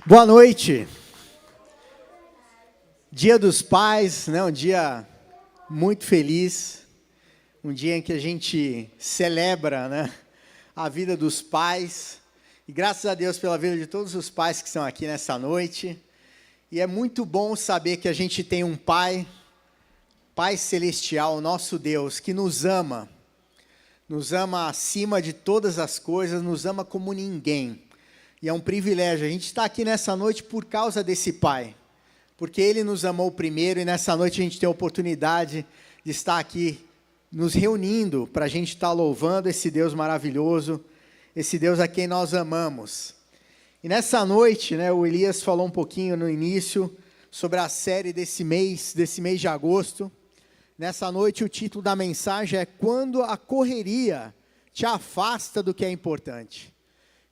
Boa noite. Dia dos Pais, né? Um dia muito feliz, um dia em que a gente celebra, né, a vida dos pais. E graças a Deus pela vida de todos os pais que estão aqui nessa noite. E é muito bom saber que a gente tem um Pai, Pai Celestial, nosso Deus, que nos ama acima de todas as coisas, nos ama como ninguém. E é um privilégio, a gente está aqui nessa noite por causa desse Pai, porque Ele nos amou primeiro, e nessa noite a gente tem a oportunidade de estar aqui, nos reunindo, para a gente estar louvando esse Deus maravilhoso, esse Deus a quem nós amamos. E nessa noite, né, o Elias falou um pouquinho no início, sobre a série desse mês de agosto. Nessa noite o título da mensagem é Quando a correria te afasta do que é importante.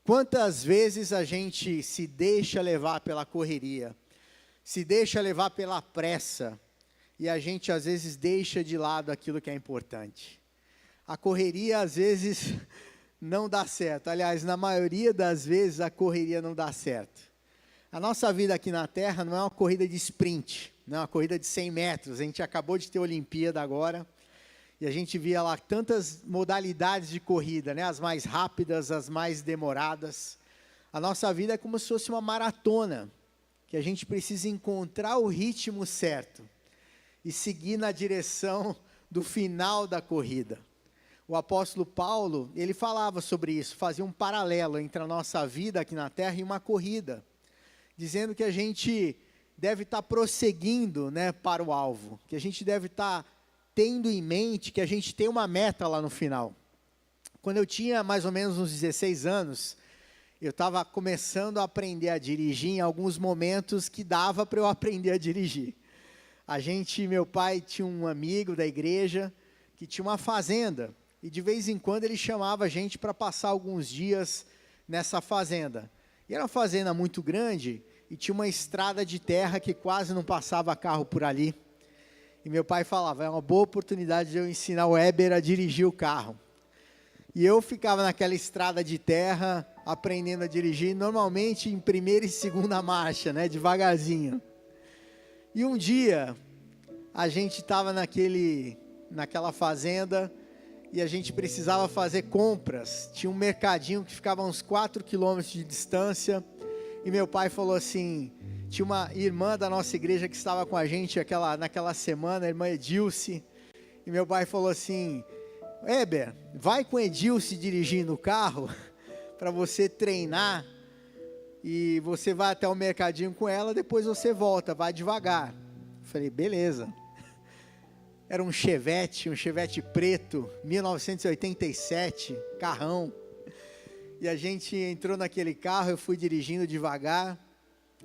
Quantas vezes a gente se deixa levar pela correria, se deixa levar pela pressa, e a gente às vezes deixa de lado aquilo que é importante. A correria às vezes não dá certo, aliás, na maioria das vezes a correria não dá certo. A nossa vida aqui na Terra não é uma corrida de sprint, não é uma corrida de 100 metros, a gente acabou de ter Olimpíada agora, e a gente via lá tantas modalidades de corrida, né? As mais rápidas, as mais demoradas. A nossa vida é como se fosse uma maratona, que a gente precisa encontrar o ritmo certo e seguir na direção do final da corrida. O apóstolo Paulo, ele falava sobre isso, fazia um paralelo entre a nossa vida aqui na Terra e uma corrida, dizendo que a gente deve estar prosseguindo, né, para o alvo, que a gente deve estar tendo em mente que a gente tem uma meta lá no final. Quando eu tinha mais ou menos uns 16 anos, eu estava começando a aprender a dirigir em alguns momentos que dava para eu aprender a dirigir. Meu pai tinha um amigo da igreja que tinha uma fazenda, e de vez em quando ele chamava a gente para passar alguns dias nessa fazenda. E era uma fazenda muito grande, e tinha uma estrada de terra que quase não passava carro por ali. E meu pai falava, é uma boa oportunidade de eu ensinar o Heber a dirigir o carro. E eu ficava naquela estrada de terra, aprendendo a dirigir, normalmente em primeira e segunda marcha, né, devagarzinho. E um dia, a gente estava naquela fazenda, e a gente precisava fazer compras. Tinha um mercadinho que ficava a uns 4 quilômetros de distância, e meu pai falou assim, tinha uma irmã da nossa igreja que estava com a gente naquela semana, a irmã Edilce, e meu pai falou assim, Heber, vai com Edilce dirigindo o carro, para você treinar, e você vai até o mercadinho com ela, depois você volta, vai devagar. Eu falei, beleza. Era um Chevette preto, 1987, carrão, e a gente entrou naquele carro, eu fui dirigindo devagar.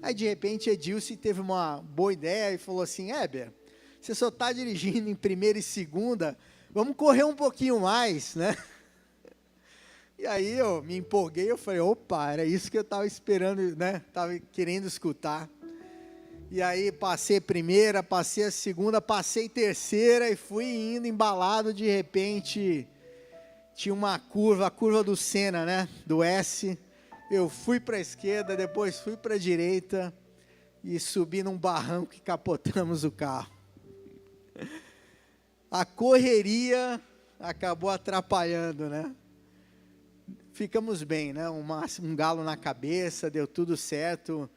Aí de repente Edilce teve uma boa ideia e falou assim, Heber, você só está dirigindo em primeira e segunda, vamos correr um pouquinho mais, né? E aí eu me empolguei, eu falei, opa, era isso que eu estava esperando, né? Estava querendo escutar. E aí passei a primeira, passei a segunda, passei a terceira e fui indo embalado, de repente tinha uma curva, a curva do Senna, né? Do S. Eu fui para a esquerda, depois fui para a direita e subi num barranco e capotamos o carro. A correria acabou atrapalhando, né? Ficamos bem, né? Um galo na cabeça, deu tudo certo.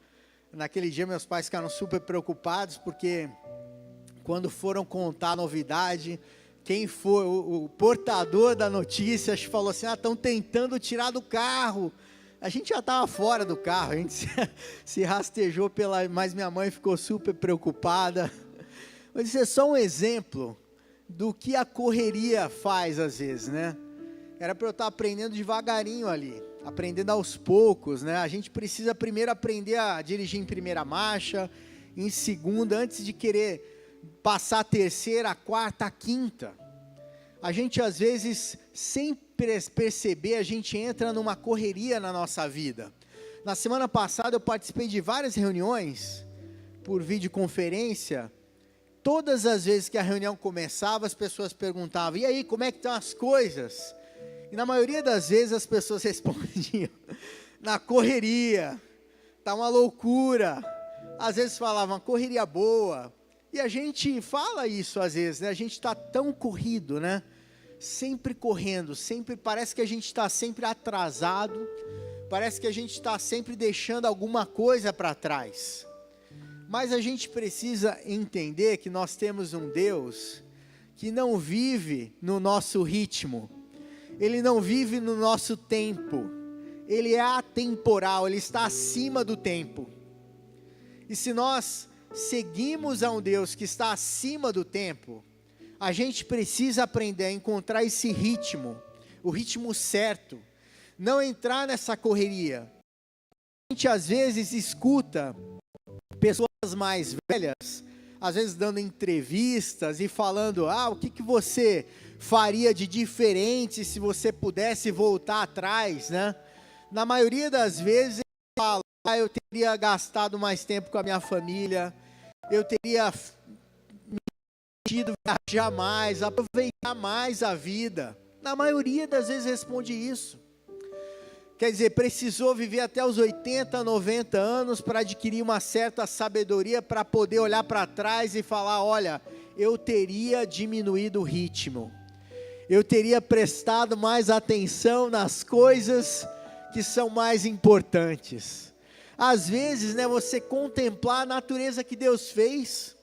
Naquele dia meus pais ficaram super preocupados, porque quando foram contar a novidade, quem foi o portador da notícia falou assim, estão tentando tirar do carro. A gente já estava fora do carro, a gente se rastejou mas minha mãe ficou super preocupada. Mas isso é só um exemplo do que a correria faz às vezes, né? Era para eu estar aprendendo devagarinho ali, aprendendo aos poucos, né? A gente precisa primeiro aprender a dirigir em primeira marcha, em segunda, antes de querer passar a terceira, a quarta, a quinta. A gente às vezes, sem perceber, a gente entra numa correria na nossa vida. Na semana passada eu participei de várias reuniões, por videoconferência. Todas as vezes que a reunião começava, as pessoas perguntavam, e aí, como é que estão as coisas? E na maioria das vezes as pessoas respondiam, na correria, tá uma loucura. Às vezes falava, uma correria boa. E a gente fala isso às vezes, né? A gente está tão corrido, né? Sempre correndo, sempre parece que a gente está sempre atrasado, parece que a gente está sempre deixando alguma coisa para trás. Mas a gente precisa entender que nós temos um Deus que não vive no nosso ritmo, Ele não vive no nosso tempo, Ele é atemporal, Ele está acima do tempo. E se nós seguimos a um Deus que está acima do tempo, a gente precisa aprender a encontrar esse ritmo, o ritmo certo, não entrar nessa correria. A gente às vezes escuta pessoas mais velhas, às vezes dando entrevistas e falando, o que você faria de diferente se você pudesse voltar atrás, né? Na maioria das vezes ele fala, eu teria gastado mais tempo com a minha família, eu teria viajar mais, aproveitar mais a vida. Na maioria das vezes responde isso. Quer dizer, precisou viver até os 80, 90 anos para adquirir uma certa sabedoria, para poder olhar para trás e falar, olha, eu teria diminuído o ritmo, eu teria prestado mais atenção nas coisas que são mais importantes. Às vezes, né, você contemplar a natureza que Deus fez.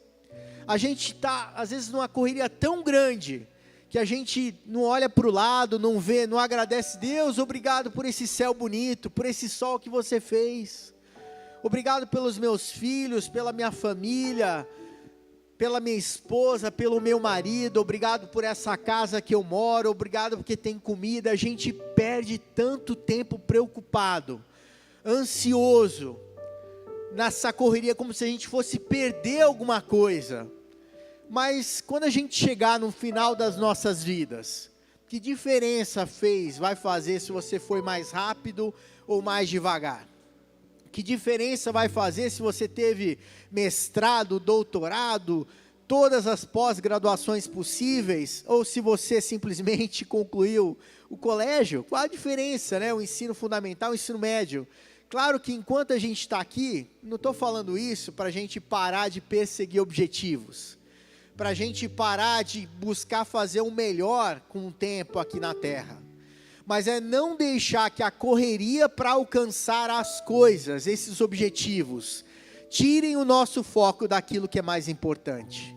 A gente está, às vezes, numa correria tão grande, que a gente não olha para o lado, não vê, não agradece. Deus, obrigado por esse céu bonito, por esse sol que você fez. Obrigado pelos meus filhos, pela minha família, pela minha esposa, pelo meu marido. Obrigado por essa casa que eu moro, obrigado porque tem comida. A gente perde tanto tempo preocupado, ansioso, nessa correria, como se a gente fosse perder alguma coisa. Mas quando a gente chegar no final das nossas vidas, que diferença vai fazer se você foi mais rápido ou mais devagar? Que diferença vai fazer se você teve mestrado, doutorado, todas as pós-graduações possíveis, ou se você simplesmente concluiu o colégio? Qual a diferença, né? O ensino fundamental, o ensino médio. Claro que enquanto a gente está aqui, não estou falando isso para a gente parar de perseguir objetivos, para a gente parar de buscar fazer o melhor com o tempo aqui na terra, mas é não deixar que a correria para alcançar as coisas, esses objetivos, tirem o nosso foco daquilo que é mais importante.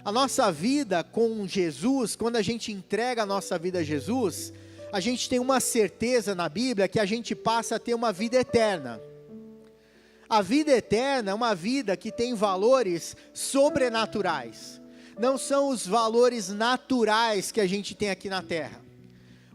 A nossa vida com Jesus, quando a gente entrega a nossa vida a Jesus, a gente tem uma certeza na Bíblia que a gente passa a ter uma vida eterna. A vida eterna é uma vida que tem valores sobrenaturais. Não são os valores naturais que a gente tem aqui na terra.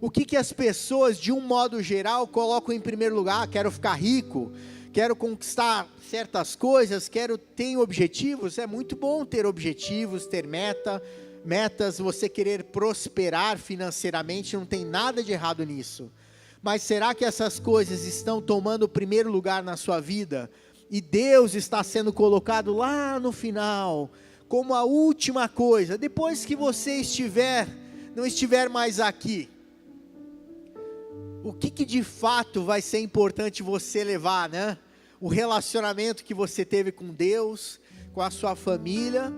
O que as pessoas, de um modo geral, colocam em primeiro lugar? Quero ficar rico, quero conquistar certas coisas, ter objetivos. É muito bom ter objetivos, ter metas, você querer prosperar financeiramente, não tem nada de errado nisso. Mas será que essas coisas estão tomando o primeiro lugar na sua vida? E Deus está sendo colocado lá no final, como a última coisa, depois que você não estiver mais aqui? O que de fato vai ser importante você levar, né? O relacionamento que você teve com Deus, com a sua família,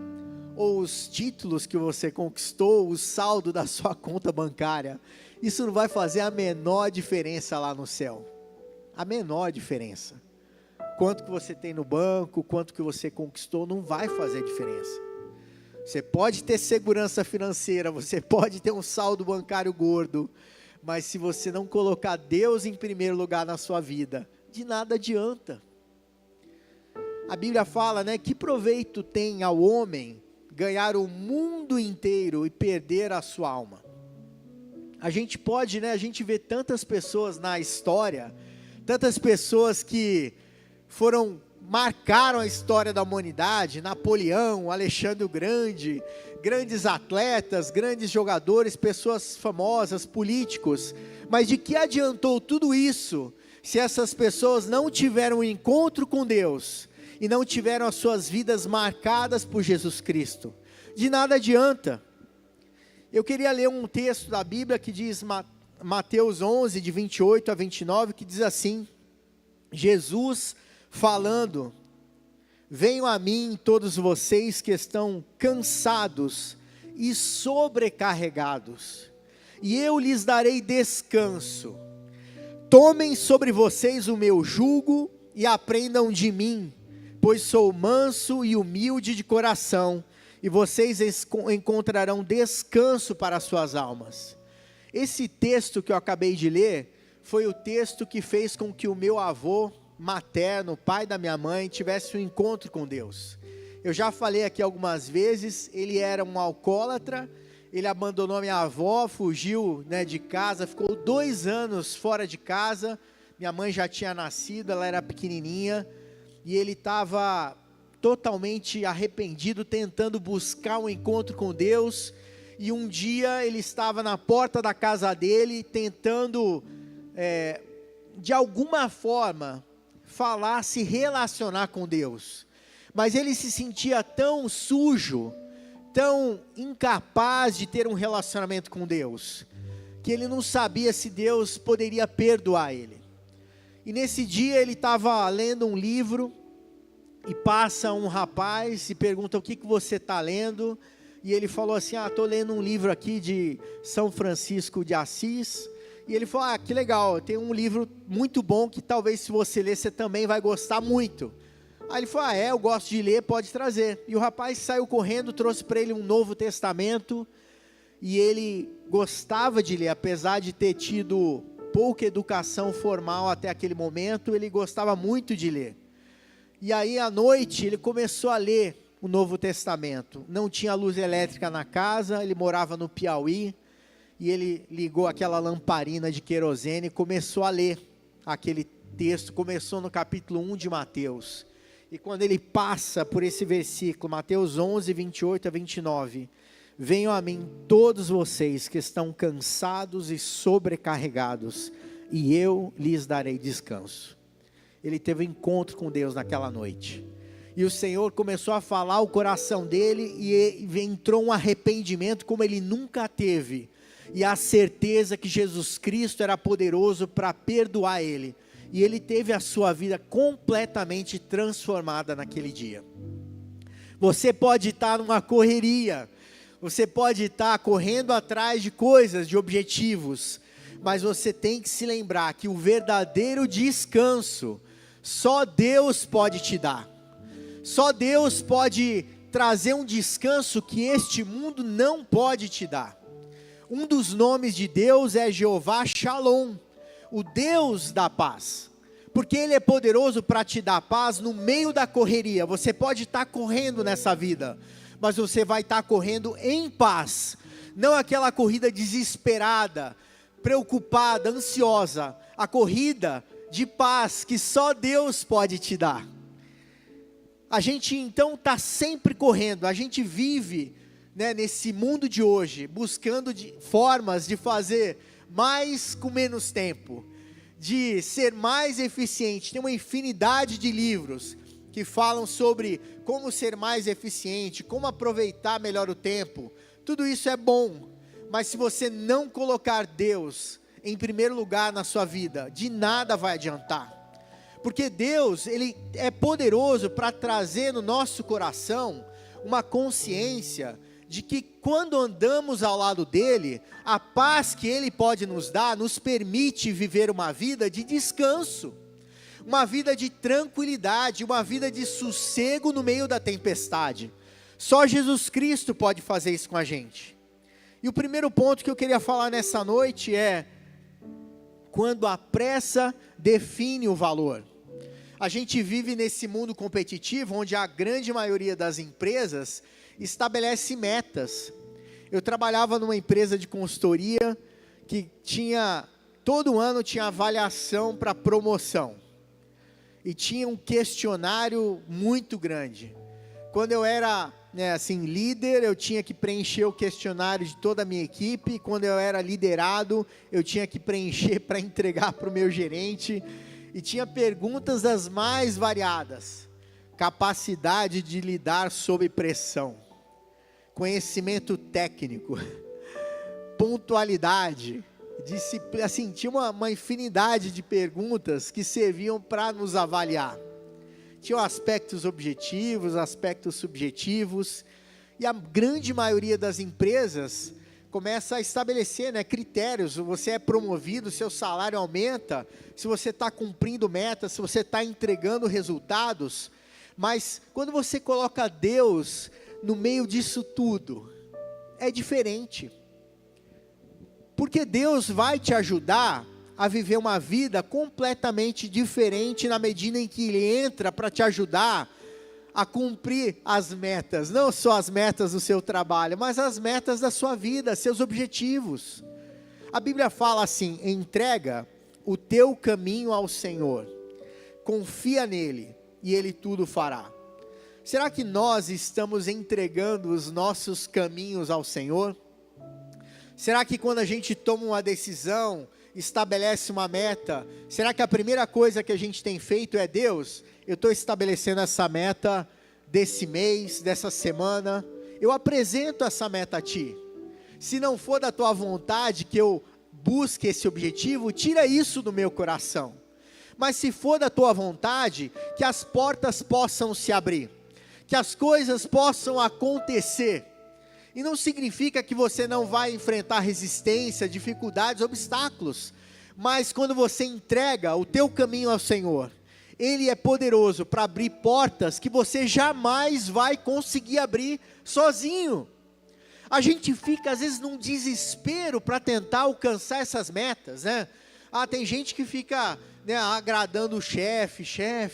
ou os títulos que você conquistou, o saldo da sua conta bancária? Isso não vai fazer a menor diferença lá no céu. A menor diferença. Quanto que você tem no banco, quanto que você conquistou, não vai fazer diferença. Você pode ter segurança financeira, você pode ter um saldo bancário gordo, mas se você não colocar Deus em primeiro lugar na sua vida, de nada adianta. A Bíblia fala, né, que proveito tem ao homem ganhar o mundo inteiro e perder a sua alma? A gente pode, né, a gente vê tantas pessoas na história, tantas pessoas que marcaram a história da humanidade, Napoleão, Alexandre o Grande, grandes atletas, grandes jogadores, pessoas famosas, políticos, mas de que adiantou tudo isso, se essas pessoas não tiveram um encontro com Deus, e não tiveram as suas vidas marcadas por Jesus Cristo? De nada adianta. Eu queria ler um texto da Bíblia que diz, Mateus 11, de 28 a 29, que diz assim: Jesus falando: venham a mim todos vocês que estão cansados e sobrecarregados, e eu lhes darei descanso. Tomem sobre vocês o meu jugo e aprendam de mim, pois sou manso e humilde de coração, e vocês encontrarão descanso para as suas almas. Esse texto que eu acabei de ler foi o texto que fez com que o meu avô materno, pai da minha mãe, tivesse um encontro com Deus. Eu já falei aqui algumas vezes, ele era um alcoólatra, ele abandonou minha avó, fugiu, de casa, ficou 2 anos fora de casa. Minha mãe já tinha nascido, ela era pequenininha, e ele estava totalmente arrependido, tentando buscar um encontro com Deus. E um dia ele estava na porta da casa dele, tentando, de alguma forma, falar, se relacionar com Deus. Mas ele se sentia tão sujo, tão incapaz de ter um relacionamento com Deus, que ele não sabia se Deus poderia perdoar ele. E nesse dia ele estava lendo um livro, e passa um rapaz e pergunta: o que você está lendo? E ele falou assim: estou lendo um livro aqui de São Francisco de Assis. E ele falou: que legal, tem um livro muito bom que talvez se você ler, você também vai gostar muito. Aí ele falou: eu gosto de ler, pode trazer. E o rapaz saiu correndo, trouxe para ele um Novo Testamento, e ele gostava de ler, apesar de ter tido pouca educação formal até aquele momento, ele gostava muito de ler. E aí à noite ele começou a ler o Novo Testamento. Não tinha luz elétrica na casa, ele morava no Piauí, e ele ligou aquela lamparina de querosene e começou a ler aquele texto. Começou no capítulo 1 de Mateus. E quando ele passa por esse versículo, Mateus 11, 28 a 29, venham a mim todos vocês que estão cansados e sobrecarregados, e eu lhes darei descanso. Ele teve um encontro com Deus naquela noite, e o Senhor começou a falar o coração dele, e entrou um arrependimento como ele nunca teve, e a certeza que Jesus Cristo era poderoso para perdoar ele, e ele teve a sua vida completamente transformada naquele dia. Você pode estar numa correria, você pode estar correndo atrás de coisas, de objetivos, mas você tem que se lembrar que o verdadeiro descanso, só Deus pode te dar. Só Deus pode trazer um descanso que este mundo não pode te dar. Um dos nomes de Deus é Jeová Shalom, o Deus da paz, porque Ele é poderoso para te dar paz no meio da correria. Você pode estar correndo nessa vida, mas você vai estar correndo em paz, não aquela corrida desesperada, preocupada, ansiosa, a corrida de paz que só Deus pode te dar. A gente então está sempre correndo, a gente vive, nesse mundo de hoje, buscando formas de fazer mais com menos tempo, de ser mais eficiente. Tem uma infinidade de livros que falam sobre como ser mais eficiente, como aproveitar melhor o tempo. Tudo isso é bom, mas se você não colocar Deus em primeiro lugar na sua vida, de nada vai adiantar. Porque Deus, Ele é poderoso para trazer no nosso coração uma consciência de que quando andamos ao lado dEle, a paz que Ele pode nos dar, nos permite viver uma vida de descanso, uma vida de tranquilidade, uma vida de sossego no meio da tempestade. Só Jesus Cristo pode fazer isso com a gente. E o primeiro ponto que eu queria falar nessa noite é: quando a pressa define o valor. A gente vive nesse mundo competitivo, onde a grande maioria das empresas estabelece metas. Eu trabalhava numa empresa de consultoria, que todo ano tinha avaliação para promoção, e tinha um questionário muito grande. Quando eu era líder, eu tinha que preencher o questionário de toda a minha equipe. Quando eu era liderado, eu tinha que preencher para entregar para o meu gerente, e tinha perguntas das mais variadas: capacidade de lidar sob pressão, conhecimento técnico, pontualidade, disciplina. Tinha uma infinidade de perguntas que serviam para nos avaliar. Tinham aspectos objetivos, aspectos subjetivos, e a grande maioria das empresas começa a estabelecer, né, critérios. Você é promovido, seu salário aumenta, se você está cumprindo metas, se você está entregando resultados. Mas quando você coloca Deus no meio disso tudo, é diferente. Porque Deus vai te ajudar a viver uma vida completamente diferente na medida em que Ele entra para te ajudar a cumprir as metas, não só as metas do seu trabalho, mas as metas da sua vida, seus objetivos. A Bíblia fala assim: entrega o teu caminho ao Senhor, confia nele e Ele tudo fará. Será que nós estamos entregando os nossos caminhos ao Senhor? Será que quando a gente toma uma decisão, estabelece uma meta, será que a primeira coisa que a gente tem feito é: Deus, eu estou estabelecendo essa meta desse mês, dessa semana, eu apresento essa meta a Ti. Se não for da Tua vontade que eu busque esse objetivo, tira isso do meu coração. Mas se for da Tua vontade, que as portas possam se abrir, que as coisas possam acontecer. E não significa que você não vai enfrentar resistência, dificuldades, obstáculos. Mas quando você entrega o teu caminho ao Senhor, Ele é poderoso para abrir portas que você jamais vai conseguir abrir sozinho. A gente fica às vezes num desespero para tentar alcançar essas metas, né? Tem gente que fica, né, agradando o chefe,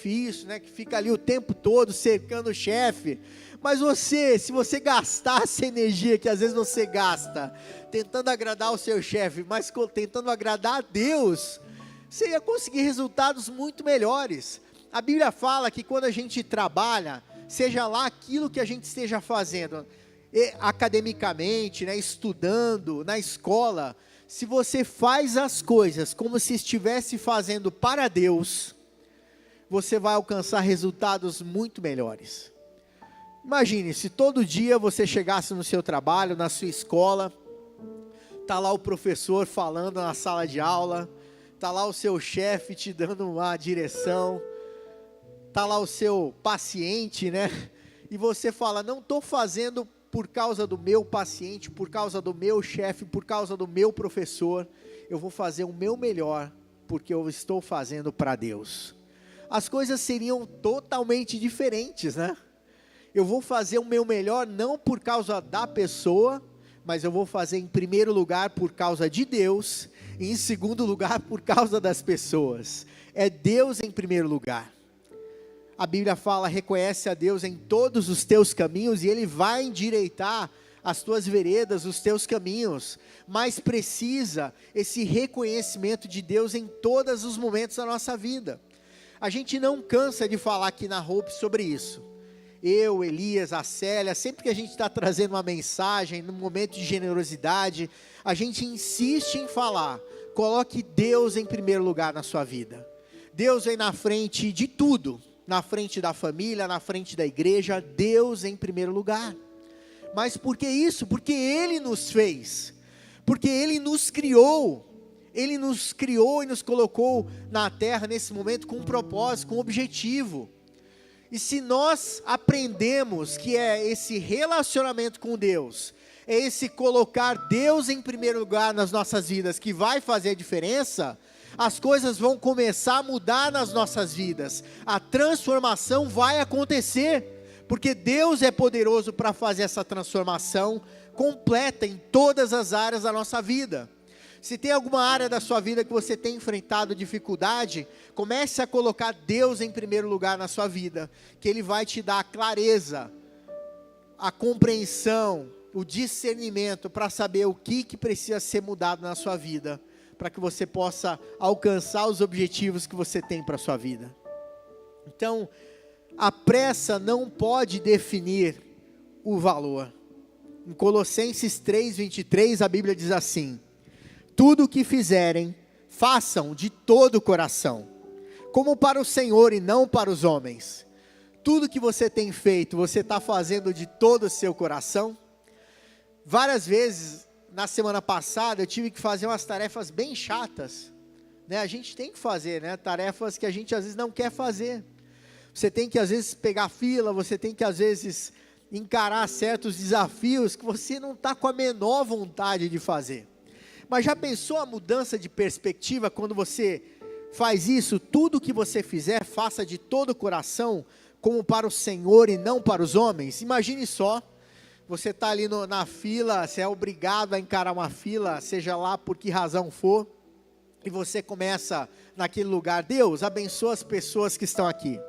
isso, né, que fica ali o tempo todo cercando o chefe. Mas se você gastasse a energia que às vezes você gasta, tentando agradar o seu chefe, mas tentando agradar a Deus, você ia conseguir resultados muito melhores. A Bíblia fala que quando a gente trabalha, seja lá aquilo que a gente esteja fazendo, academicamente, né, estudando, na escola, se você faz as coisas como se estivesse fazendo para Deus, você vai alcançar resultados muito melhores. Imagine, se todo dia você chegasse no seu trabalho, na sua escola, está lá o professor falando na sala de aula, está lá o seu chefe te dando uma direção, está lá o seu paciente, né? E você fala: não estou fazendo por causa do meu paciente, por causa do meu chefe, por causa do meu professor, eu vou fazer o meu melhor, porque eu estou fazendo para Deus. As coisas seriam totalmente diferentes, né? Eu vou fazer o meu melhor não por causa da pessoa, mas eu vou fazer em primeiro lugar por causa de Deus, e em segundo lugar por causa das pessoas. É Deus em primeiro lugar. A Bíblia fala: reconhece a Deus em todos os teus caminhos e Ele vai endireitar as tuas veredas, os teus caminhos. Mas precisa esse reconhecimento de Deus em todos os momentos da nossa vida. A gente não cansa de falar aqui na Hope sobre isso. Eu, Elias, a Célia, sempre que a gente está trazendo uma mensagem, num momento de generosidade, a gente insiste em falar: coloque Deus em primeiro lugar na sua vida. Deus vem na frente de tudo, na frente da família, na frente da igreja, Deus em primeiro lugar. Mas por que isso? Porque Ele nos fez, porque Ele nos criou e nos colocou na terra nesse momento com um propósito, com um objetivo. E se nós aprendemos que é esse relacionamento com Deus, é esse colocar Deus em primeiro lugar nas nossas vidas que vai fazer a diferença, as coisas vão começar a mudar nas nossas vidas, a transformação vai acontecer, porque Deus é poderoso para fazer essa transformação completa em todas as áreas da nossa vida. Se tem alguma área da sua vida que você tem enfrentado dificuldade, comece a colocar Deus em primeiro lugar na sua vida, que Ele vai te dar a clareza, a compreensão, o discernimento para saber o que precisa ser mudado na sua vida, para que você possa alcançar os objetivos que você tem para a sua vida. Então, a pressa não pode definir o valor. Em Colossenses 3:23, a Bíblia diz assim: tudo o que fizerem, façam de todo o coração, como para o Senhor e não para os homens. Tudo que você tem feito, você está fazendo de todo o seu coração? Várias vezes, na semana passada, eu tive que fazer umas tarefas bem chatas, né? A gente tem que fazer, né? Tarefas que a gente às vezes não quer fazer. você tem que às vezes pegar fila, você tem que às vezes encarar certos desafios que você não está com a menor vontade de fazer. Mas já pensou a mudança de perspectiva quando você faz isso? Tudo que você fizer, faça de todo o coração, como para o Senhor e não para os homens. Imagine só, você está ali na fila, você é obrigado a encarar uma fila, seja lá por que razão for, e você começa naquele lugar: Deus, abençoa as pessoas que estão aqui.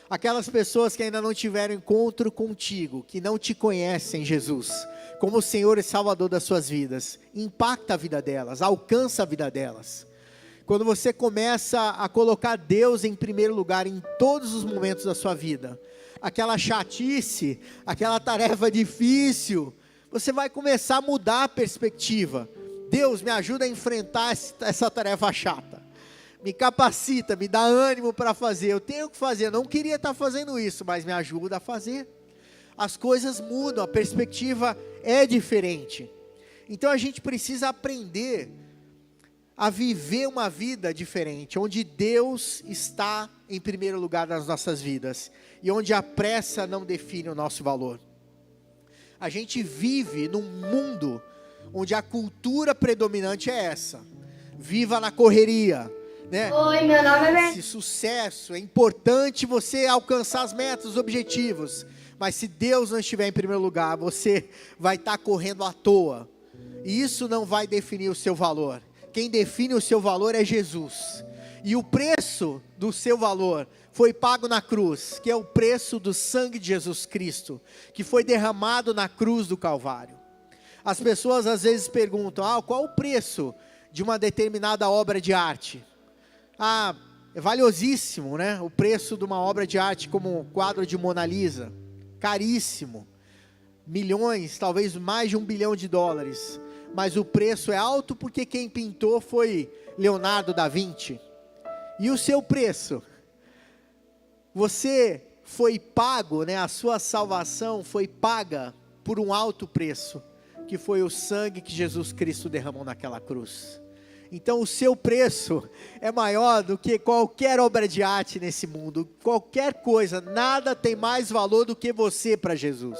Aquelas pessoas que ainda não tiveram encontro contigo, que não te conhecem, Jesus, como o Senhor e Salvador das suas vidas, impacta a vida delas, alcança a vida delas. Quando você começa a colocar Deus em primeiro lugar em todos os momentos da sua vida, aquela chatice, aquela tarefa difícil, você vai começar a mudar a perspectiva. Deus, me ajuda a enfrentar essa tarefa chata. Me capacita, me dá ânimo para fazer. Eu tenho que fazer, eu não queria estar fazendo isso, mas me ajuda a fazer. As coisas mudam, a perspectiva é diferente. Então a gente precisa aprender a viver uma vida diferente, onde Deus está em primeiro lugar nas nossas vidas, e onde a pressa não define o nosso valor. A gente vive num mundo onde a cultura predominante é essa: viva na correria, né? Oi, meu nome é... Esse sucesso, é importante você alcançar as metas, os objetivos, mas se Deus não estiver em primeiro lugar, você vai estar correndo à toa, e isso não vai definir o seu valor. Quem define o seu valor é Jesus, e o preço do seu valor foi pago na cruz, que é o preço do sangue de Jesus Cristo, que foi derramado na cruz do Calvário. As pessoas às vezes perguntam: qual o preço de uma determinada obra de arte? É valiosíssimo, né? O preço de uma obra de arte como o quadro de Mona Lisa, caríssimo, milhões, talvez mais de $1 bilhão, mas o preço é alto porque quem pintou foi Leonardo da Vinci. E o seu preço? Você foi pago, né? A sua salvação foi paga por um alto preço, que foi o sangue que Jesus Cristo derramou naquela cruz. Então o seu preço é maior do que qualquer obra de arte nesse mundo, qualquer coisa, nada tem mais valor do que você para Jesus.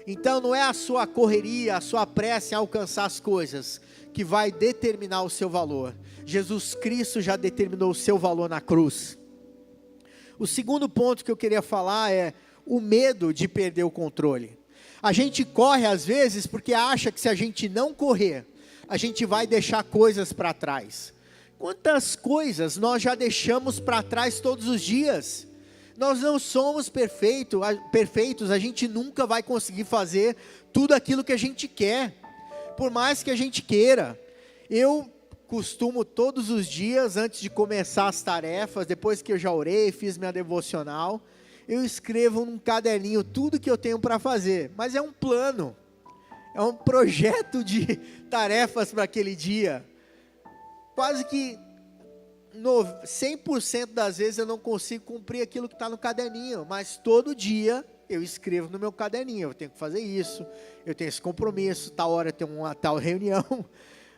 Então não é a sua correria, a sua pressa em alcançar as coisas que vai determinar o seu valor. Jesus Cristo já determinou o seu valor na cruz. O segundo ponto que eu queria falar é o medo de perder o controle. A gente corre às vezes porque acha que se a gente não correr, a gente vai deixar coisas para trás. Quantas coisas nós já deixamos para trás todos os dias? Nós não somos perfeitos, a gente nunca vai conseguir fazer tudo aquilo que a gente quer, por mais que a gente queira. Eu costumo todos os dias, antes de começar as tarefas, depois que eu já orei, fiz minha devocional, eu escrevo num caderninho tudo que eu tenho para fazer, mas é um plano, é um projeto de tarefas para aquele dia. Quase que 100% das vezes eu não consigo cumprir aquilo que está no caderninho, mas todo dia eu escrevo no meu caderninho: eu tenho que fazer isso, eu tenho esse compromisso, tal hora eu tenho uma tal reunião,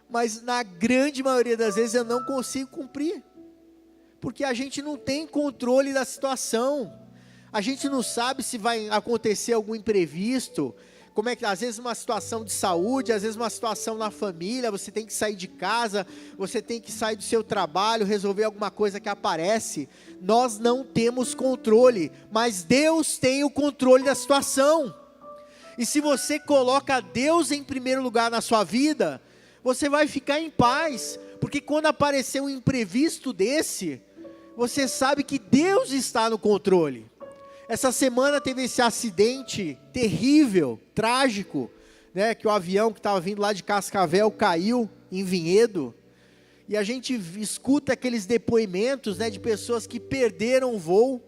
mas na grande maioria das vezes eu não consigo cumprir, porque a gente não tem controle da situação, a gente não sabe se vai acontecer algum imprevisto. Como é que, às vezes uma situação de saúde, às vezes uma situação na família, você tem que sair de casa, você tem que sair do seu trabalho, resolver alguma coisa que aparece. Nós não temos controle, mas Deus tem o controle da situação. E se você coloca Deus em primeiro lugar na sua vida, você vai ficar em paz, porque quando aparecer um imprevisto desse, você sabe que Deus está no controle. Essa semana teve esse acidente terrível, trágico, né, que o avião que estava vindo lá de Cascavel caiu em Vinhedo, e a gente escuta aqueles depoimentos, né, de pessoas que perderam o voo.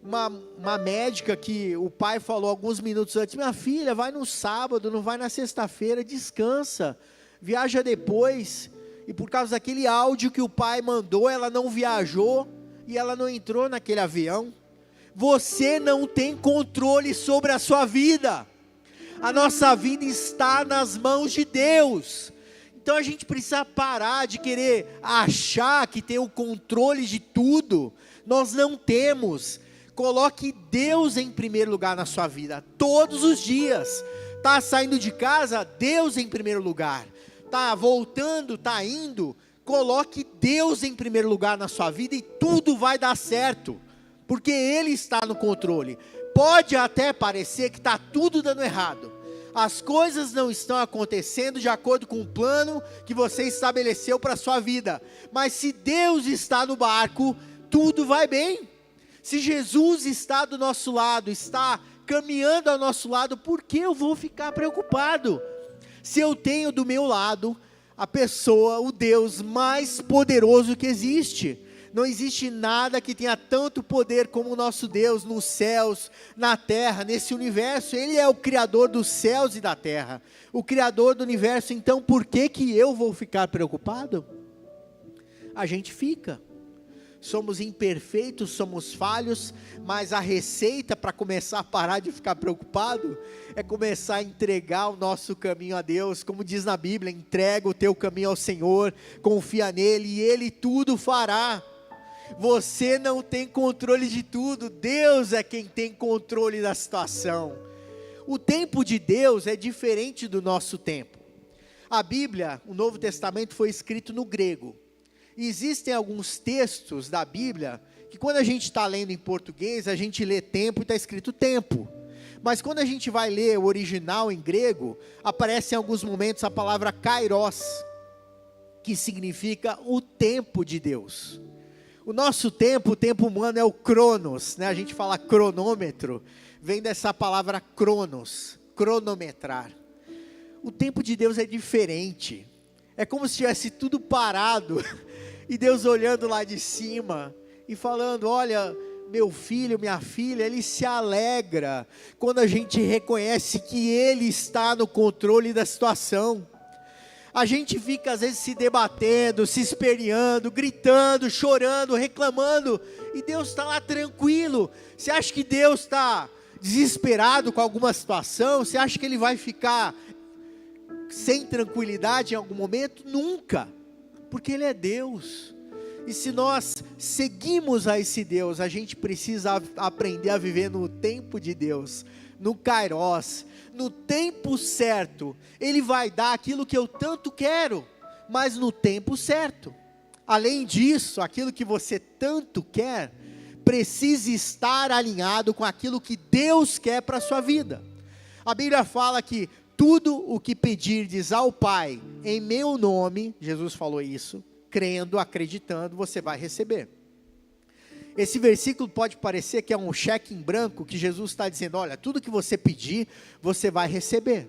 Uma médica que o pai falou alguns minutos antes: minha filha, vai no sábado, não vai na sexta-feira, descansa, viaja depois. E por causa daquele áudio que o pai mandou, ela não viajou, e ela não entrou naquele avião. Você não tem controle sobre a sua vida. A nossa vida está nas mãos de Deus. Então a gente precisa parar de querer achar que tem o controle de tudo. Nós não temos. Coloque Deus em primeiro lugar na sua vida, todos os dias. Está saindo de casa, Deus em primeiro lugar. Está voltando, está indo, coloque Deus em primeiro lugar na sua vida e tudo vai dar certo, porque Ele está no controle. Pode até parecer que está tudo dando errado, as coisas não estão acontecendo de acordo com o plano que você estabeleceu para a sua vida, mas se Deus está no barco, tudo vai bem. Se Jesus está do nosso lado, está caminhando ao nosso lado, por que eu vou ficar preocupado? Se eu tenho do meu lado a pessoa, o Deus mais poderoso que existe. Não existe nada que tenha tanto poder como o nosso Deus, nos céus, na terra, nesse universo. Ele é o Criador dos céus e da terra, o Criador do universo. Então por que eu vou ficar preocupado? A gente fica. Somos imperfeitos, somos falhos, mas a receita para começar a parar de ficar preocupado é começar a entregar o nosso caminho a Deus. Como diz na Bíblia, entrega o teu caminho ao Senhor, confia nele e Ele tudo fará. Você não tem controle de tudo, Deus é quem tem controle da situação. O tempo de Deus é diferente do nosso tempo. A Bíblia, o Novo Testamento foi escrito no grego. E existem alguns textos da Bíblia, que quando a gente está lendo em português, a gente lê tempo e está escrito tempo. Mas quando a gente vai ler o original em grego, aparece em alguns momentos a palavra kairos, que significa o tempo de Deus. O nosso tempo, o tempo humano é o cronos, né? A gente fala cronômetro, vem dessa palavra cronos, cronometrar. O tempo de Deus é diferente, é como se tivesse tudo parado, e Deus olhando lá de cima, e falando, olha, meu filho, minha filha, Ele se alegra, quando a gente reconhece que Ele está no controle da situação. A gente fica às vezes se debatendo, se esperneando, gritando, chorando, reclamando, e Deus está lá tranquilo. Você acha que Deus está desesperado com alguma situação? Você acha que Ele vai ficar sem tranquilidade em algum momento? Nunca, porque Ele é Deus. E se nós seguimos a esse Deus, a gente precisa aprender a viver no tempo de Deus, no kairos, no tempo certo. Ele vai dar aquilo que eu tanto quero, mas no tempo certo. Além disso, aquilo que você tanto quer, precisa estar alinhado com aquilo que Deus quer para a sua vida. A Bíblia fala que tudo o que pedirdes ao Pai, em meu nome, Jesus falou isso, crendo, acreditando, você vai receber. Esse versículo pode parecer que é um cheque em branco, que Jesus está dizendo, olha, tudo que você pedir, você vai receber.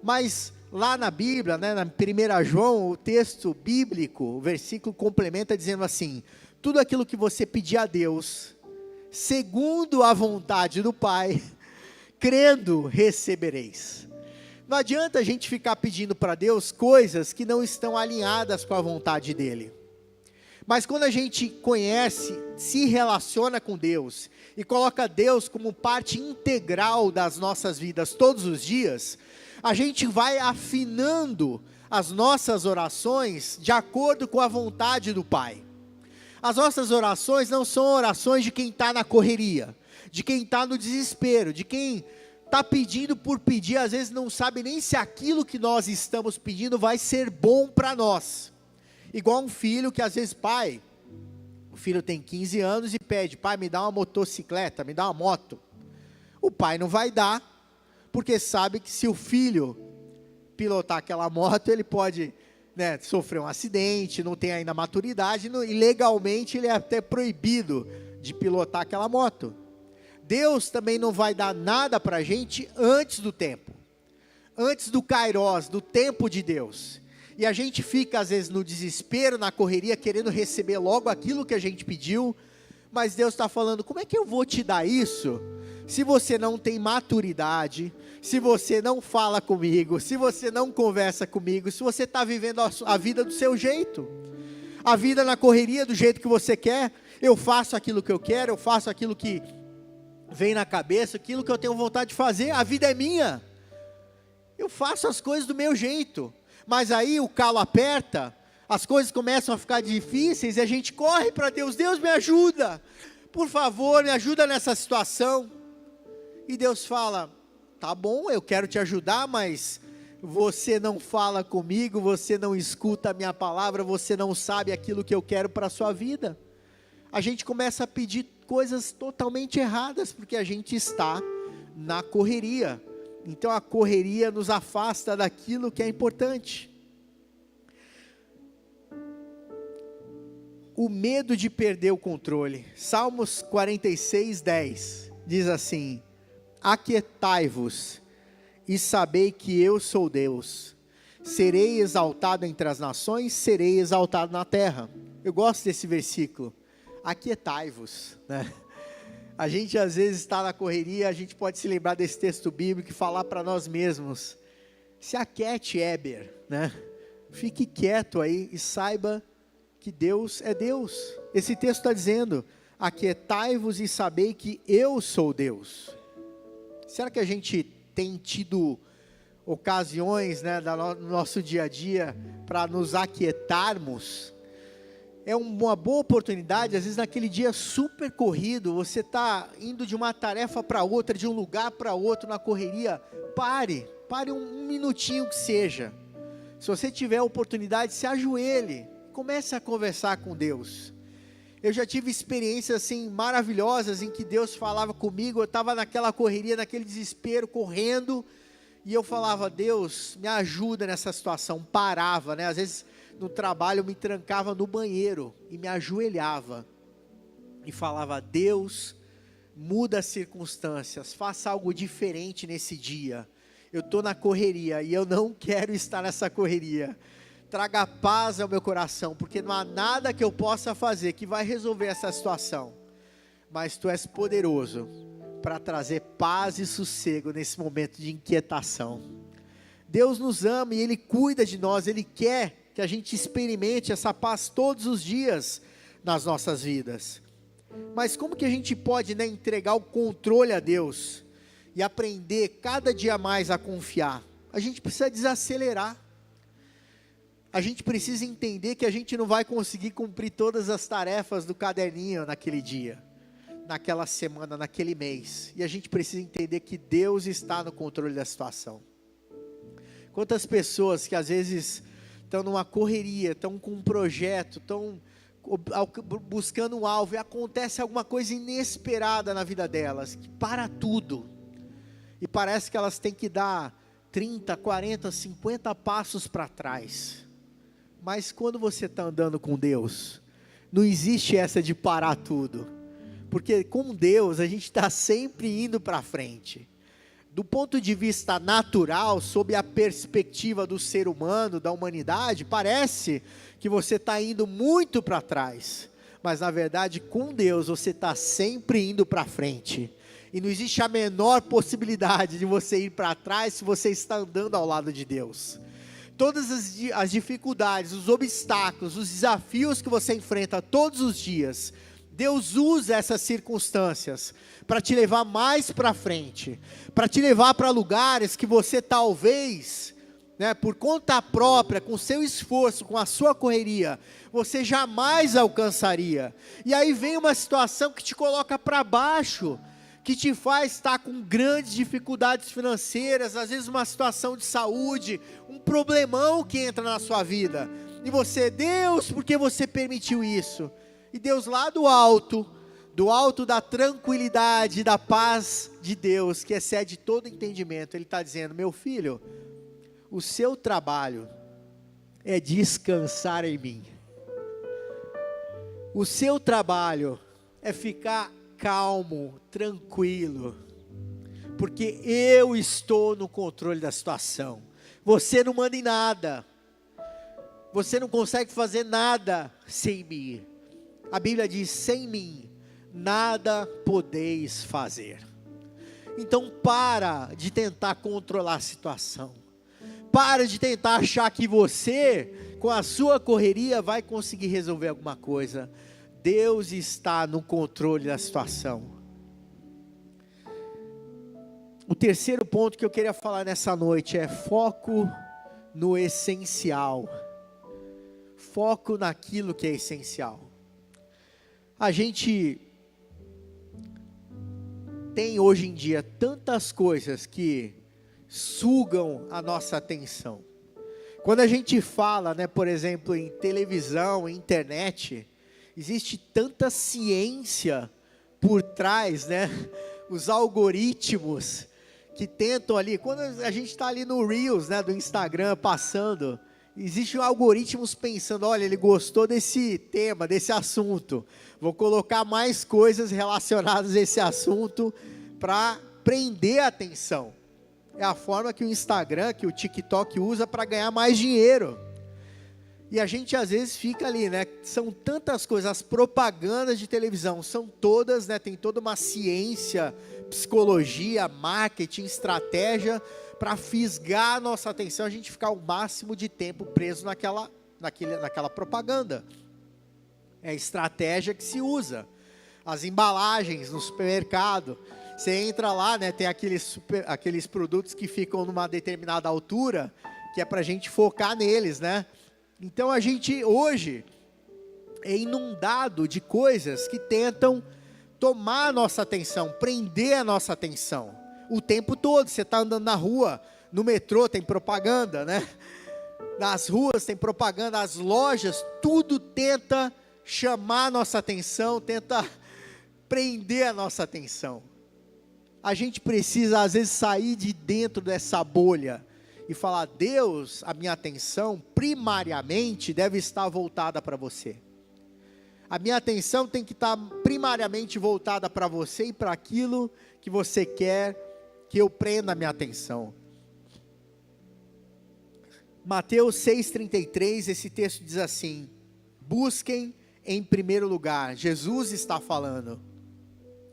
Mas lá na Bíblia, né, na 1 João, o texto bíblico, o versículo complementa dizendo assim, tudo aquilo que você pedir a Deus, segundo a vontade do Pai, crendo, recebereis. Não adianta a gente ficar pedindo para Deus coisas que não estão alinhadas com a vontade dEle. Mas quando a gente conhece, se relaciona com Deus, e coloca Deus como parte integral das nossas vidas todos os dias, a gente vai afinando as nossas orações de acordo com a vontade do Pai. As nossas orações não são orações de quem está na correria, de quem está no desespero, de quem está pedindo por pedir, às vezes não sabe nem se aquilo que nós estamos pedindo vai ser bom para nós. Igual um filho que às vezes, pai, o filho tem 15 anos e pede, pai, me dá uma motocicleta, me dá uma moto. O pai não vai dar, porque sabe que se o filho pilotar aquela moto, ele pode, né, sofrer um acidente, não tem ainda maturidade, e legalmente ele é até proibido de pilotar aquela moto. Deus também não vai dar nada para a gente antes do tempo, antes do kairos, do tempo de Deus. E a gente fica às vezes no desespero, na correria, querendo receber logo aquilo que a gente pediu, mas Deus está falando, como é que eu vou te dar isso, se você não tem maturidade, se você não fala comigo, se você não conversa comigo, se você está vivendo a vida do seu jeito, a vida na correria do jeito que você quer, eu faço aquilo que eu quero, eu faço aquilo que vem na cabeça, aquilo que eu tenho vontade de fazer, a vida é minha, eu faço as coisas do meu jeito. Mas aí o calo aperta, as coisas começam a ficar difíceis e a gente corre para Deus. Deus, me ajuda, por favor, me ajuda nessa situação. E Deus fala, tá bom, eu quero te ajudar, mas você não fala comigo, você não escuta a minha palavra, você não sabe aquilo que eu quero para a sua vida. A gente começa a pedir coisas totalmente erradas, porque a gente está na correria. Então a correria nos afasta daquilo que é importante. O medo de perder o controle. Salmos 46, 10, diz assim, aquietai-vos e sabei que eu sou Deus, serei exaltado entre as nações, serei exaltado na terra. Eu gosto desse versículo, aquietai-vos, né? A gente às vezes está na correria, a gente pode se lembrar desse texto bíblico e falar para nós mesmos, se aquiete, Éber, né? Fique quieto aí e saiba que Deus é Deus. Esse texto está dizendo, aquietai-vos e sabei que eu sou Deus. Será que a gente tem tido ocasiões, né, no nosso dia a dia, para nos aquietarmos? É uma boa oportunidade, às vezes naquele dia super corrido, você está indo de uma tarefa para outra, de um lugar para outro, na correria, pare um minutinho que seja. Se você tiver a oportunidade, se ajoelhe, comece a conversar com Deus. Eu já tive experiências assim maravilhosas, em que Deus falava comigo, eu estava naquela correria, naquele desespero, correndo, e eu falava, Deus, me ajuda nessa situação, parava, né, às vezes no trabalho eu me trancava no banheiro, e me ajoelhava, e falava, Deus, muda as circunstâncias, faça algo diferente nesse dia, eu estou na correria, e eu não quero estar nessa correria, traga paz ao meu coração, porque não há nada que eu possa fazer que vai resolver essa situação, mas Tu és poderoso para trazer paz e sossego nesse momento de inquietação. Deus nos ama e Ele cuida de nós, Ele quer que a gente experimente essa paz todos os dias nas nossas vidas. Mas como que a gente pode, né, entregar o controle a Deus e aprender cada dia mais a confiar? A gente precisa desacelerar. A gente precisa entender que a gente não vai conseguir cumprir todas as tarefas do caderninho naquele dia, naquela semana, naquele mês. E a gente precisa entender que Deus está no controle da situação. Quantas pessoas que às vezes estão numa correria, estão com um projeto, estão buscando um alvo, e acontece alguma coisa inesperada na vida delas, que para tudo. E parece que elas têm que dar 30, 40, 50 passos para trás. Mas quando você está andando com Deus, não existe essa de parar tudo, porque com Deus a gente está sempre indo para frente. Do ponto de vista natural, sob a perspectiva do ser humano, da humanidade, parece que você está indo muito para trás, mas na verdade com Deus você está sempre indo para frente, e não existe a menor possibilidade de você ir para trás se você está andando ao lado de Deus. Todas as dificuldades, os obstáculos, os desafios que você enfrenta todos os dias, Deus usa essas circunstâncias para te levar mais para frente, para te levar para lugares que você talvez, né, por conta própria, com seu esforço, com a sua correria, você jamais alcançaria. E aí vem uma situação que te coloca para baixo, que te faz estar com grandes dificuldades financeiras, às vezes uma situação de saúde, um problemão que entra na sua vida, e você, Deus, por que você permitiu isso? E Deus lá do alto da tranquilidade, da paz de Deus, que excede todo entendimento, Ele está dizendo, meu filho, o seu trabalho é descansar em mim, o seu trabalho é ficar calmo, tranquilo, porque eu estou no controle da situação. Você não manda em nada, você não consegue fazer nada sem mim. A Bíblia diz, sem mim nada podeis fazer. Então para de tentar controlar a situação, para de tentar achar que você, com a sua correria, vai conseguir resolver alguma coisa. Deus está no controle da situação. O terceiro ponto que eu queria falar nessa noite é foco no essencial. Foco naquilo que é essencial. A gente tem hoje em dia tantas coisas que sugam a nossa atenção. Quando a gente fala, né, por exemplo, em televisão, em internet, existe tanta ciência por trás, né? Os algoritmos que tentam ali, quando a gente está ali no Reels, né, do Instagram passando, existem algoritmos pensando, olha, ele gostou desse tema, desse assunto, vou colocar mais coisas relacionadas a esse assunto para prender a atenção. É a forma que o Instagram, que o TikTok usa para ganhar mais dinheiro. E a gente às vezes fica ali, né? São tantas coisas, as propagandas de televisão são todas, né? Tem toda uma ciência, psicologia, marketing, estratégia para fisgar a nossa atenção, a gente ficar o máximo de tempo preso naquela propaganda. É a estratégia que se usa. As embalagens no supermercado, você entra lá, né? Tem aqueles produtos que ficam numa determinada altura, que é para a gente focar neles, né? Então a gente hoje é inundado de coisas que tentam tomar a nossa atenção, prender a nossa atenção. O tempo todo, você está andando na rua, no metrô tem propaganda, né? Nas ruas tem propaganda, as lojas, tudo tenta chamar a nossa atenção, tenta prender a nossa atenção. A gente precisa às vezes sair de dentro dessa bolha e falar, Deus, a minha atenção primariamente deve estar voltada para você. A minha atenção tem que estar primariamente voltada para você e para aquilo que você quer que eu prenda a minha atenção. Mateus 6,33, esse texto diz assim, busquem em primeiro lugar, Jesus está falando,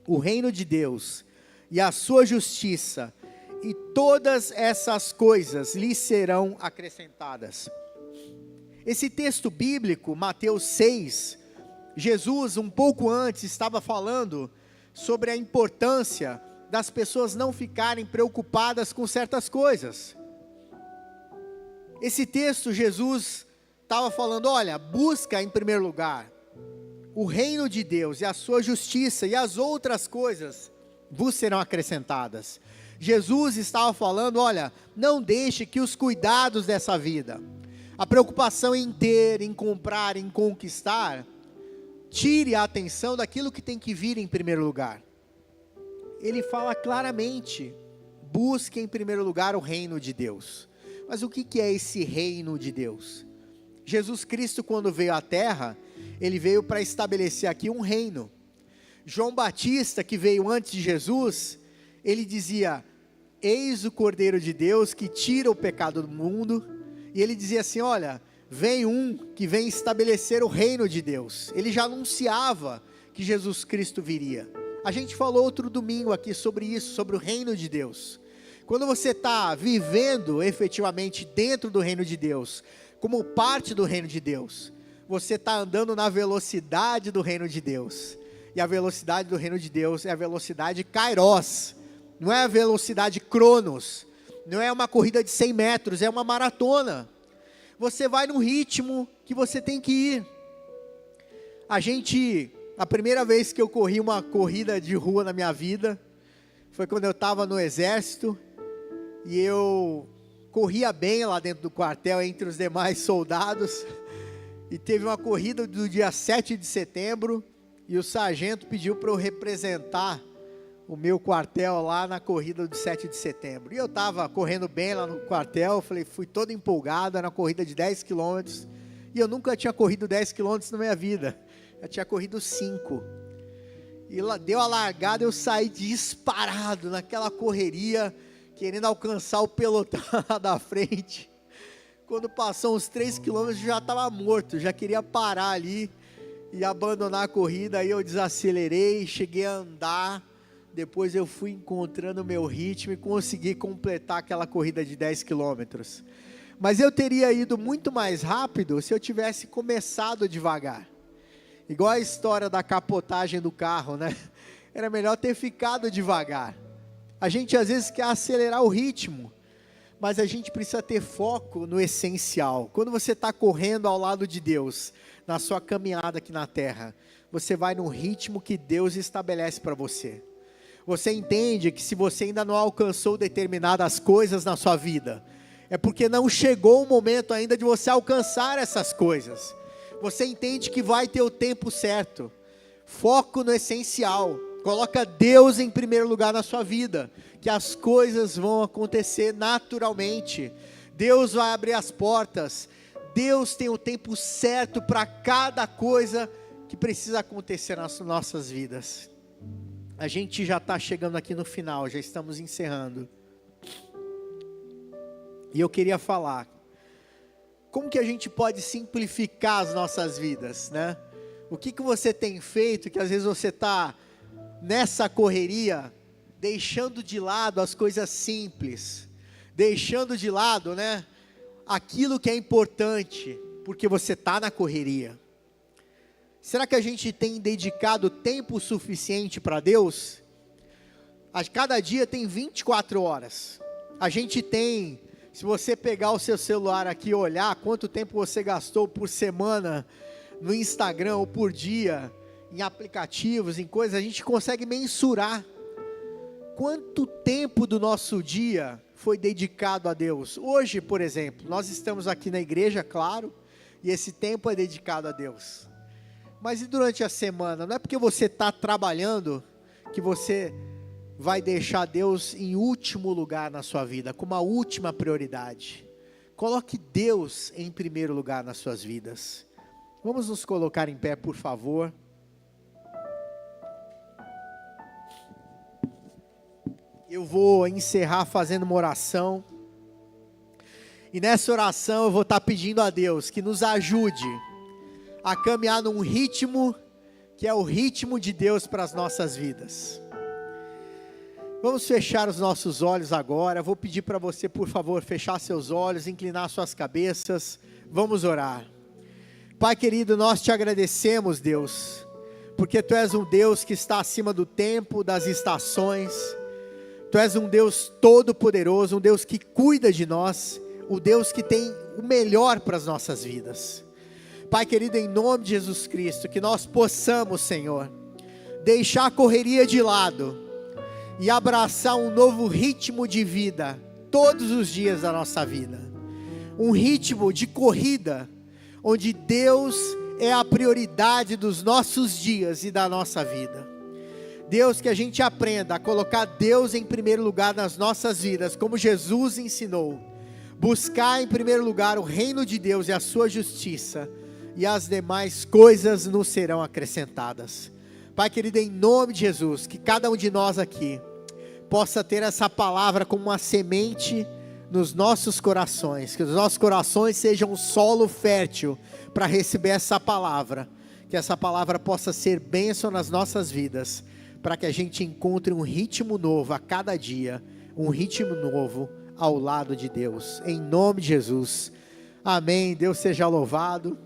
o reino de Deus e a sua justiça, e todas essas coisas lhes serão acrescentadas. Esse texto bíblico, Mateus 6, Jesus um pouco antes estava falando sobre a importância das pessoas não ficarem preocupadas com certas coisas. Esse texto Jesus estava falando, olha, busca em primeiro lugar o reino de Deus e a sua justiça, e as outras coisas vos serão acrescentadas. Jesus estava falando, olha, não deixe que os cuidados dessa vida, a preocupação em ter, em comprar, em conquistar, tire a atenção daquilo que tem que vir em primeiro lugar. Ele fala claramente, busque em primeiro lugar o reino de Deus. Mas o que é esse reino de Deus? Jesus Cristo, quando veio à terra, ele veio para estabelecer aqui um reino. João Batista, que veio antes de Jesus, ele dizia, eis o Cordeiro de Deus que tira o pecado do mundo, e ele dizia assim, olha, vem um que vem estabelecer o reino de Deus. Ele já anunciava que Jesus Cristo viria. A gente falou outro domingo aqui sobre isso, sobre o reino de Deus. Quando você está vivendo efetivamente dentro do reino de Deus, como parte do reino de Deus, você está andando na velocidade do reino de Deus. E a velocidade do reino de Deus é a velocidade Kairos, não é a velocidade Cronos, não é uma corrida de 100 metros, é uma maratona. Você vai no ritmo que você tem que ir. A primeira vez que eu corri uma corrida de rua na minha vida, foi quando eu estava no exército, e eu corria bem lá dentro do quartel, entre os demais soldados, e teve uma corrida do dia 7 de setembro, e o sargento pediu para eu representar o meu quartel lá na corrida do 7 de setembro. E eu estava correndo bem lá no quartel, fui todo empolgado, era uma corrida de 10 quilômetros, e eu nunca tinha corrido 10 quilômetros na minha vida, eu tinha corrido 5. E lá deu a largada, eu saí disparado naquela correria, querendo alcançar o pelotão da frente. Quando passou uns 3 quilômetros, eu já estava morto, já queria parar ali e abandonar a corrida. Aí eu desacelerei, cheguei a andar, depois eu fui encontrando o meu ritmo e consegui completar aquela corrida de 10 quilômetros. Mas eu teria ido muito mais rápido se eu tivesse começado devagar. Igual a história da capotagem do carro, né? Era melhor ter ficado devagar. A gente às vezes quer acelerar o ritmo, mas a gente precisa ter foco no essencial. Quando você está correndo ao lado de Deus, na sua caminhada aqui na terra, você vai no ritmo que Deus estabelece para você. Você entende que se você ainda não alcançou determinadas coisas na sua vida, é porque não chegou o momento ainda de você alcançar essas coisas. Você entende que vai ter o tempo certo. Foco no essencial. Coloca Deus em primeiro lugar na sua vida, que as coisas vão acontecer naturalmente. Deus vai abrir as portas. Deus tem o tempo certo para cada coisa que precisa acontecer nas nossas vidas. A gente já está chegando aqui no final, já estamos encerrando. E eu queria falar, como que a gente pode simplificar as nossas vidas, né? O que você tem feito, que às vezes você está nessa correria, deixando de lado as coisas simples, deixando de lado, né, aquilo que é importante, porque você está na correria. Será que a gente tem dedicado tempo suficiente para Deus? Cada dia tem 24 horas. A gente tem, se você pegar o seu celular aqui e olhar quanto tempo você gastou por semana no Instagram ou por dia, em aplicativos, em coisas, a gente consegue mensurar quanto tempo do nosso dia foi dedicado a Deus. Hoje, por exemplo, nós estamos aqui na igreja, claro, e esse tempo é dedicado a Deus. Mas e durante a semana? Não é porque você está trabalhando que você vai deixar Deus em último lugar na sua vida, como a última prioridade. Coloque Deus em primeiro lugar nas suas vidas. Vamos nos colocar em pé, por favor. Eu vou encerrar fazendo uma oração. E nessa oração eu vou estar pedindo a Deus que nos ajude a caminhar num ritmo que é o ritmo de Deus para as nossas vidas. Vamos fechar os nossos olhos agora. Vou pedir para você, por favor, fechar seus olhos, inclinar suas cabeças. Vamos orar. Pai querido, nós te agradecemos, Deus, porque Tu és um Deus que está acima do tempo, das estações. Tu és um Deus todo-poderoso, um Deus que cuida de nós, o Deus que tem o melhor para as nossas vidas. Pai querido, em nome de Jesus Cristo, que nós possamos, Senhor, deixar a correria de lado e abraçar um novo ritmo de vida, todos os dias da nossa vida. Um ritmo de corrida, onde Deus é a prioridade dos nossos dias e da nossa vida. Deus, que a gente aprenda a colocar Deus em primeiro lugar nas nossas vidas, como Jesus ensinou. Buscar em primeiro lugar o reino de Deus e a sua justiça, e as demais coisas nos serão acrescentadas. Pai querido, em nome de Jesus, que cada um de nós aqui possa ter essa palavra como uma semente nos nossos corações, que os nossos corações sejam um solo fértil para receber essa palavra, que essa palavra possa ser bênção nas nossas vidas, para que a gente encontre um ritmo novo a cada dia, um ritmo novo ao lado de Deus, em nome de Jesus, amém. Deus seja louvado.